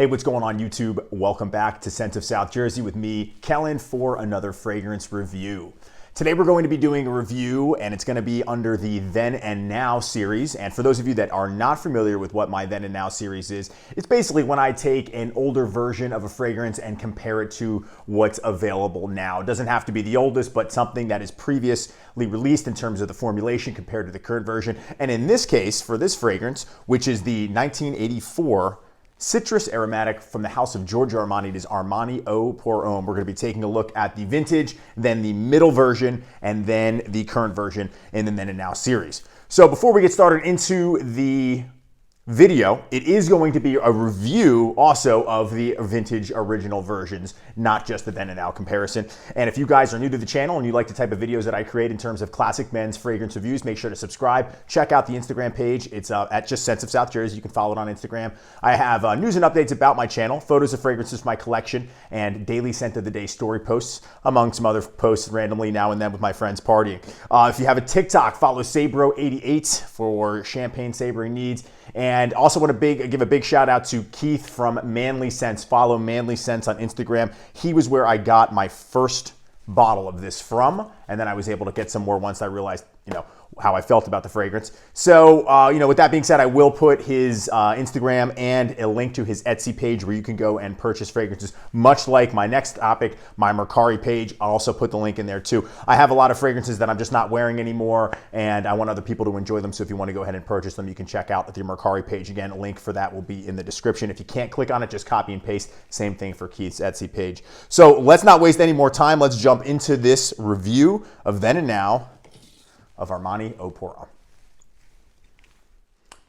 Hey, what's going on YouTube? Welcome back to Scent of South Jersey with me, Kellen, for another fragrance review. Today we're going to be doing a review and it's going to be under the Then and Now series. And for those of you that are not familiar with what my Then and Now series is, it's basically when I take an older version of a fragrance and compare it to what's available now. It doesn't have to be the oldest, but something that is previously released in terms of the formulation compared to the current version. And in this case, for this fragrance, which is the 1984 Citrus Aromatic from the house of Giorgio Armani. It is Armani Eau Pour Homme. We're going to be taking a look at the vintage, then the middle version, and then the current version in the Then and Now series. So before we get started into the video, it is going to be a review also of the vintage original versions, not just the Then and Now comparison. And if you guys are new to the channel and you like the type of videos that I create in terms of classic men's fragrance reviews, make sure to subscribe. Check out the Instagram page. It's at just Scents of South Jersey. You can follow it on Instagram. I have news and updates about my channel, photos of fragrances from my collection, and daily scent of the day story posts, among some other posts randomly now and then with my friends partying. If you have a TikTok, follow Sabro88 for champagne savoring needs. And also want to give a big shout out to Keith from Manly Scents. Follow Manly Scents on Instagram. He was where I got my first bottle of this from, and then I was able to get some more once I realized, how I felt about the fragrance. So, with that being said, I will put his Instagram and a link to his Etsy page where you can go and purchase fragrances, much like my next topic, my Mercari page. I'll also put the link in there too. I have a lot of fragrances that I'm just not wearing anymore, and I want other people to enjoy them. So if you want to go ahead and purchase them, you can check out the Mercari page. Again, a link for that will be in the description. If you can't click on it, just copy and paste. Same thing for Keith's Etsy page. So let's not waste any more time. Let's jump into this review of Then and Now of Armani Eau Pour Homme.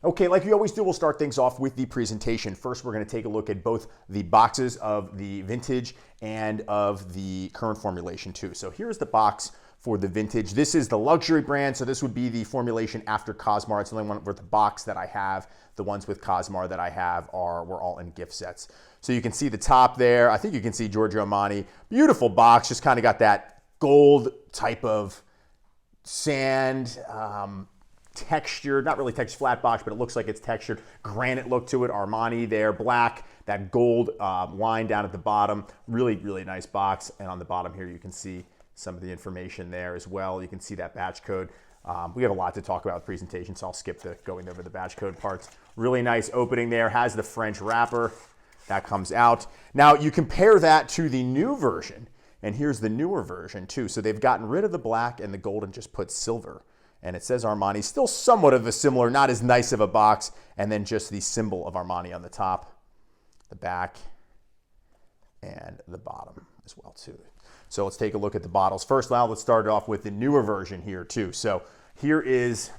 Okay, like we always do, we'll start things off with the presentation. First, we're going to take a look at both the boxes of the vintage and of the current formulation too. So here's the box for the vintage. This is the luxury brand, so this would be the formulation after Cosmar. It's the only one with the box that I have. The ones with Cosmar that I have were all in gift sets. So you can see the top there. I think you can see Giorgio Armani. Beautiful box, just kind of got that gold type of sand texture, not really textured, flat box, but it looks like it's textured. Granite look to it. Armani there, black, that gold line down at the bottom. Really, really nice box. And on the bottom here, you can see some of the information there as well. You can see that batch code. We have a lot to talk about with presentation, so I'll skip the going over the batch code parts. Really nice opening there. Has the French wrapper. That comes out. Now, you compare that to the new version. And here's the newer version too. So they've gotten rid of the black and the gold and just put silver. And it says Armani, still somewhat of a similar, not as nice of a box. And then just the symbol of Armani on the top, the back, and the bottom as well too. So let's take a look at the bottles. First, now let's start off with the newer version here too. So here is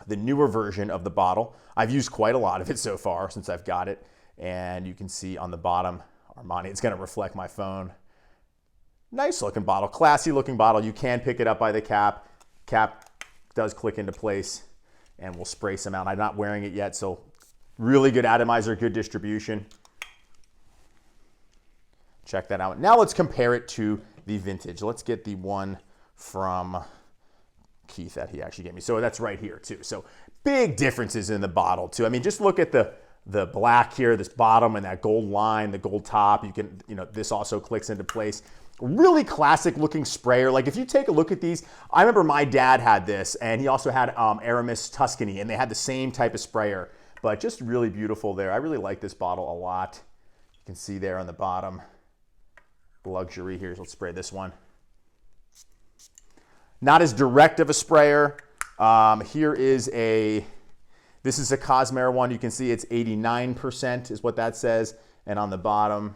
the newer version of the bottle. I've used quite a lot of it so far since I've got it. And you can see on the bottom, Armani, it's gonna reflect my phone. Nice looking bottle, classy looking bottle. You can pick it up by the cap. Cap does click into place and we'll spray some out. I'm not wearing it yet, so really good atomizer, good distribution. Check that out. Now let's compare it to the vintage. Let's get the one from Keith that he actually gave me. So that's right here too. So big differences in the bottle too. I mean, just look at the black here, this bottom and that gold line, the gold top. You can, this also clicks into place. Really classic looking sprayer. Like if you take a look at these, I remember my dad had this and he also had Aramis Tuscany and they had the same type of sprayer, but just really beautiful there. I really like this bottle a lot. You can see there on the bottom, luxury here. So let's spray this one. Not as direct of a sprayer. Here is this is a Cosmar one. You can see it's 89% is what that says. And on the bottom,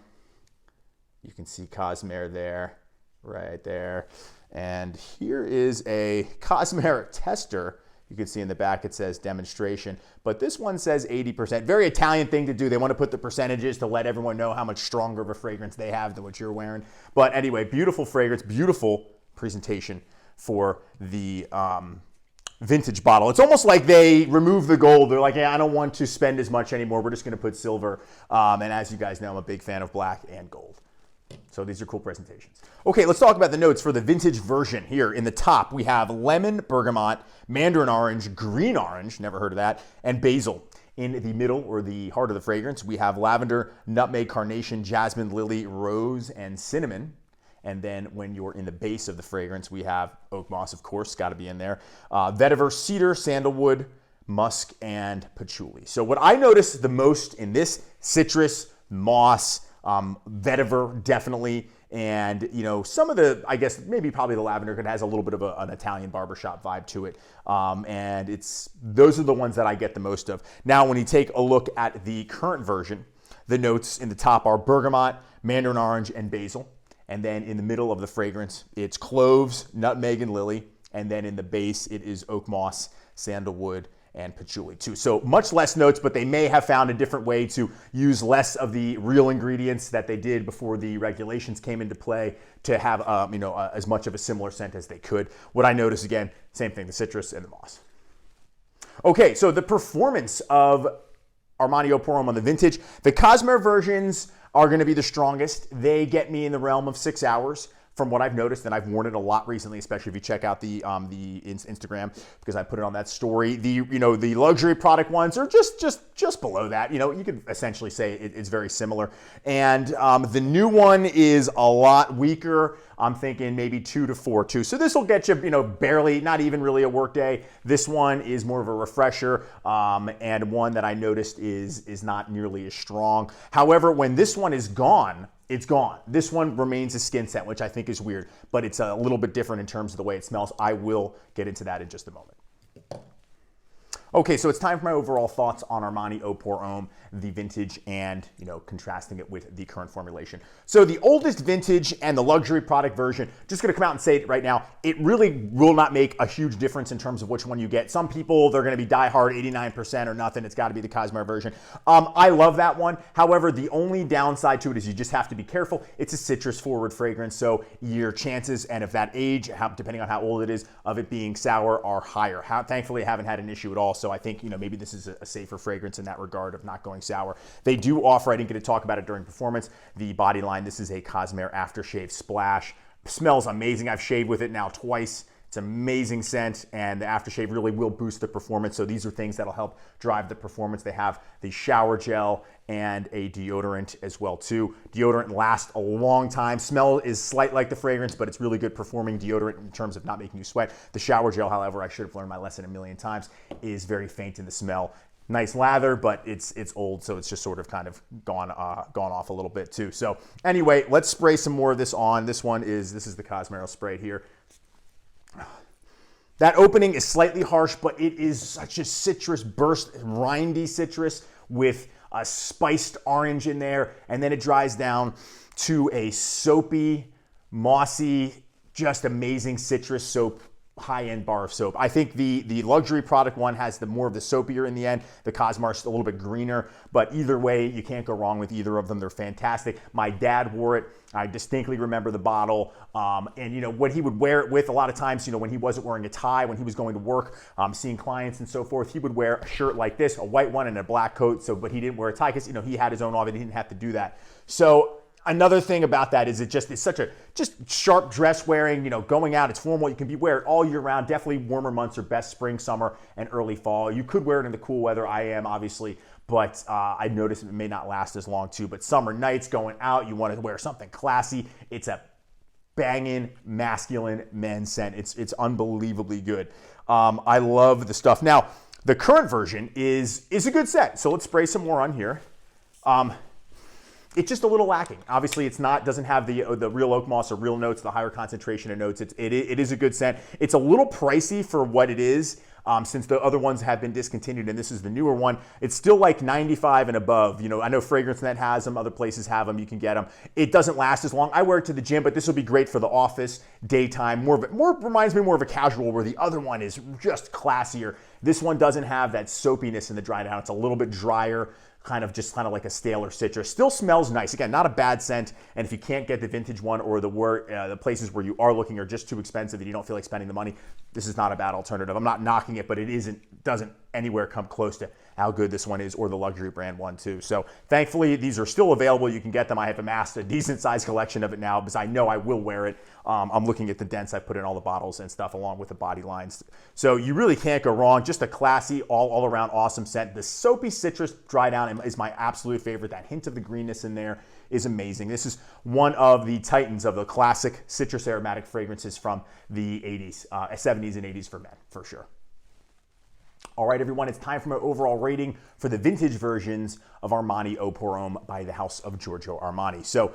you can see Cosmar there, right there. And here is a Cosmar tester. You can see in the back it says demonstration, but this one says 80%. Very Italian thing to do. They want to put the percentages to let everyone know how much stronger of a fragrance they have than what you're wearing. But anyway, beautiful fragrance, beautiful presentation for the vintage bottle. It's almost like they remove the gold. They're like, hey, I don't want to spend as much anymore. We're just going to put silver. And as you guys know, I'm a big fan of black and gold. So these are cool presentations. Okay, let's talk about the notes for the vintage version. Here in the top, we have lemon, bergamot, mandarin orange, green orange, never heard of that, and basil. In the middle, or the heart of the fragrance, we have lavender, nutmeg, carnation, jasmine, lily, rose, and cinnamon. And then when you're in the base of the fragrance, we have oak moss, of course, got to be in there, vetiver, cedar, sandalwood, musk, and patchouli. So what I notice the most in this, citrus, moss, vetiver, definitely. And, you know, some of the, I guess, maybe probably the lavender, it has a little bit of an Italian barbershop vibe to it. And those are the ones that I get the most of. Now, when you take a look at the current version, the notes in the top are bergamot, mandarin orange, and basil. And then in the middle of the fragrance, it's cloves, nutmeg, and lily. And then in the base, it is oak moss, sandalwood, and patchouli too. So much less notes, but they may have found a different way to use less of the real ingredients that they did before the regulations came into play to have as much of a similar scent as they could. What I notice, again, same thing, the citrus and the moss. Okay, so the performance of Armani Eau Pour Homme on the vintage. The Cosmere versions are going to be the strongest. They get me in the realm of 6 hours. From what I've noticed, and I've worn it a lot recently, especially if you check out the Instagram, because I put it on that story. The luxury product ones are just below that. You know, you could essentially say it's very similar. And the new one is a lot weaker. I'm thinking maybe 2 to 4 too. So this will get you, barely, not even really a work day. This one is more of a refresher, and one that I noticed is not nearly as strong. However, when this one is gone, it's gone. This one remains a skin scent, which I think is weird, but it's a little bit different in terms of the way it smells. I will get into that in just a moment. Okay, so it's time for my overall thoughts on Armani Eau Pour Homme, the vintage, and contrasting it with the current formulation. So the oldest vintage and the luxury product version, just gonna come out and say it right now, it really will not make a huge difference in terms of which one you get. Some people, they're gonna be diehard 89% or nothing. It's gotta be the Cosmere version. I love that one. However, the only downside to it is you just have to be careful. It's a citrus forward fragrance, so your chances, and if that age, depending on how old it is, of it being sour are higher. Thankfully, I haven't had an issue at all. So I think, maybe this is a safer fragrance in that regard of not going sour. They do offer, I didn't get to talk about it during performance, the body line. This is a Cosmere aftershave splash. Smells amazing. I've shaved with it now twice. It's an amazing scent, and the aftershave really will boost the performance. So these are things that'll help drive the performance. They have the shower gel and a deodorant as well too. Deodorant lasts a long time. Smell is slight like the fragrance, but it's really good performing deodorant in terms of not making you sweat. The shower gel, however, I should have learned my lesson a million times, is very faint in the smell. Nice lather, but it's old, so it's just sort of kind of gone off a little bit too. So anyway, let's spray some more of this on. This is the Cosmere spray here. That opening is slightly harsh, but it is such a citrus burst, rindy citrus with a spiced orange in there, and then it dries down to a soapy, mossy, just amazing citrus soap, high-end bar of soap. I think the luxury product one has more of the soapier in the end. The Cosmere is a little bit greener, but either way, you can't go wrong with either of them. They're fantastic. My dad wore it. I distinctly remember the bottle, and what he would wear it with a lot of times, when he wasn't wearing a tie, when he was going to work, seeing clients and so forth, he would wear a shirt like this, a white one and a black coat. But he didn't wear a tie because he had his own office. He didn't have to do that. So another thing about that is it's such a just sharp dress wearing, going out, it's formal. You can wear it all year round. Definitely warmer months are best, spring, summer, and early fall. You could wear it in the cool weather. I am obviously, but I noticed it may not last as long too. But summer nights, going out, you want to wear something classy. It's a banging masculine men's scent. It's unbelievably good. I love the stuff. Now, the current version is a good scent. So let's spray some more on here. It's just a little lacking. Obviously, doesn't have the real oak moss or real notes, the higher concentration of notes. It is a good scent. It's a little pricey for what it is, since the other ones have been discontinued and this is the newer one. It's still like 95 and above. I know FragranceNet has them, other places have them, you can get them. It doesn't last as long. I wear it to the gym, but this will be great for the office, daytime. Reminds me more of a casual, where the other one is just classier. This one doesn't have that soapiness in the dry down. It's a little bit drier, kind of like a staler citrus. Still smells nice. Again, not a bad scent. And if you can't get the vintage one, or the places where you are looking are just too expensive and you don't feel like spending the money, this is not a bad alternative. I'm not knocking it, but it doesn't anywhere come close to how good this one is, or the luxury brand one too. So thankfully, these are still available. You can get them. I have amassed a decent sized collection of it now because I know I will wear it. I'm looking at the dents I put in all the bottles and stuff along with the body lines. So you really can't go wrong. Just a classy, all around awesome scent. The soapy citrus dry down is my absolute favorite. That hint of the greenness in there is amazing. This is one of the titans of the classic citrus aromatic fragrances from the 80s, 70s and 80s for men, for sure. All right, everyone, it's time for my overall rating for the vintage versions of Armani Eau Pour Homme by the house of Giorgio Armani. So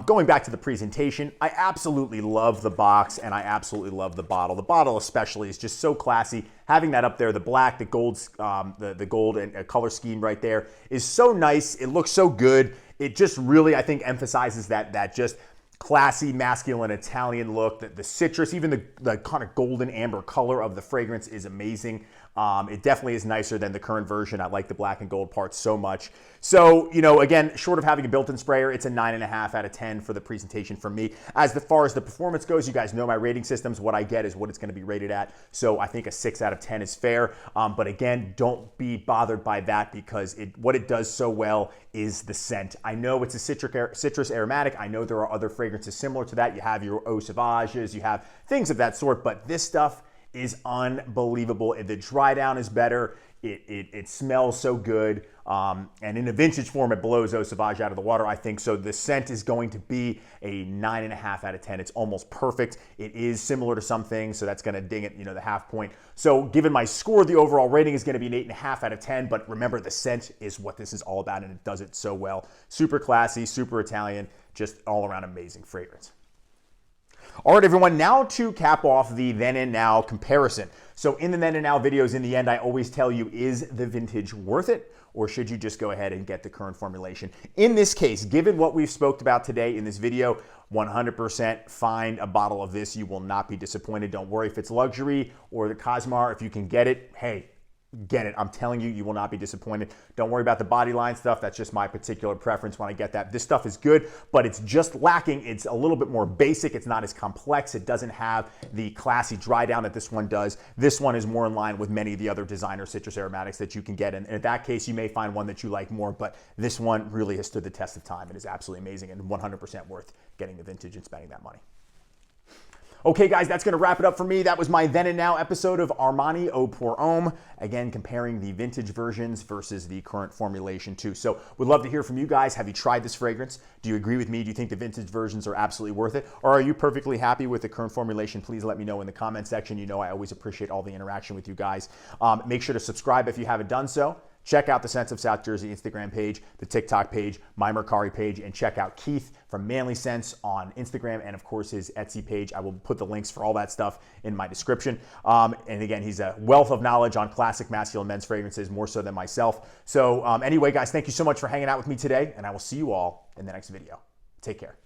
going back to the presentation, I absolutely love the box and I absolutely love the bottle. The bottle especially is just so classy. Having that up there, the black, the gold, the gold and color scheme right there is so nice. It looks so good. It just really, I think, emphasizes that just classy, masculine, Italian look. The citrus, even the kind of golden amber color of the fragrance is amazing. It definitely is nicer than the current version. I like the black and gold parts so much. So, again, short of having a built-in sprayer, it's a 9.5 out of 10 for the presentation from me. As far as the performance goes, you guys know my rating systems. What I get is what it's going to be rated at. So I think a 6 out of 10 is fair. But again, don't be bothered by that because what it does so well is the scent. I know it's a citrus aromatic. I know there are other fragrances similar to that. You have your Eau Sauvages, you have things of that sort, but this stuff is unbelievable. The dry down is better. It smells so good. And in a vintage form, it blows Eau Sauvage out of the water, I think. So the scent is going to be a 9.5 out of 10. It's almost perfect. It is similar to some things, so that's going to ding it, the half point. So given my score, the overall rating is going to be an 8.5 out of 10. But remember, the scent is what this is all about, and it does it so well. Super classy, super Italian, just all around amazing fragrance. All right, everyone, now to cap off the then and now comparison. So in the then and now videos, in the end, I always tell you, is the vintage worth it? Or should you just go ahead and get the current formulation? In this case, given what we've spoke about today in this video, 100% find a bottle of this. You will not be disappointed. Don't worry if it's luxury or the Cosmar. If you can get it, hey, get it. I'm telling you, you will not be disappointed. Don't worry about the body line stuff. That's just my particular preference when I get that. This stuff is good, but it's just lacking. It's a little bit more basic. It's not as complex. It doesn't have the classy dry down that this one does. This one is more in line with many of the other designer citrus aromatics that you can get. And in that case, you may find one that you like more, but this one really has stood the test of time. It is absolutely amazing and 100% worth getting the vintage and spending that money. Okay, guys, that's going to wrap it up for me. That was my Then and Now episode of Armani Eau Pour Homme. Again, comparing the vintage versions versus the current formulation too. So would love to hear from you guys. Have you tried this fragrance? Do you agree with me? Do you think the vintage versions are absolutely worth it? Or are you perfectly happy with the current formulation? Please let me know in the comment section. I always appreciate all the interaction with you guys. Make sure to subscribe if you haven't done so. Check out the Scents of South Jersey Instagram page, the TikTok page, my Mercari page, and check out Keith from Manly Scents on Instagram and, of course, his Etsy page. I will put the links for all that stuff in my description. And again, he's a wealth of knowledge on classic masculine men's fragrances, more so than myself. So anyway, guys, thank you so much for hanging out with me today, and I will see you all in the next video. Take care.